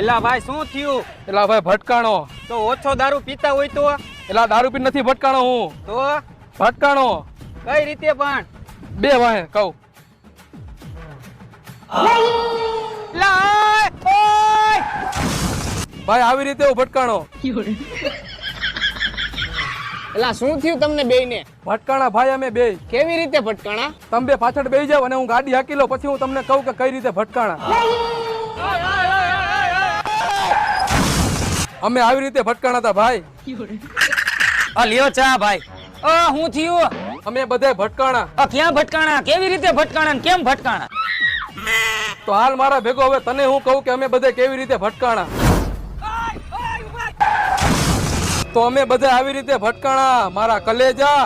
એલા ભાઈ શું થયું? એલા ભાઈ ભટકાણો. તો ઓછો દારૂ પીતા હોય તો? એલા દારૂ પી નથી ભટકાણો હું. તો ભટકાણો કઈ રીતે પણ? બે વાહે કહું. લા ઓય! ભાઈ આવી રીતે હું ભટકાણો. એલા શું થયું તમને બેયને? ભટકાણા ભાઈ અમે બે. કેવી રીતે ભટકાણા? તમે બે પાછળ બેસી જાવ અને હું ગાડી હાકી લઉં, પછી હું તમને કહું કે કઈ રીતે ભટકાણા. અમે આવી રીતે ભટકાણા હતા ભાઈ. આ લ્યો ચા ભાઈ. હું થયું? અમે બધા ભટકાણા. ક્યાં ભટકાણા? કેવી રીતે ભટકાણા ને કેમ ભટકાણા? તો હાલ મારા ભેગો હવે તને હું કહું કે અમે બધા કેવી રીતે ભટકાણા. તો અમે બધા આવી રીતે ભટકાણા મારા કલેજા.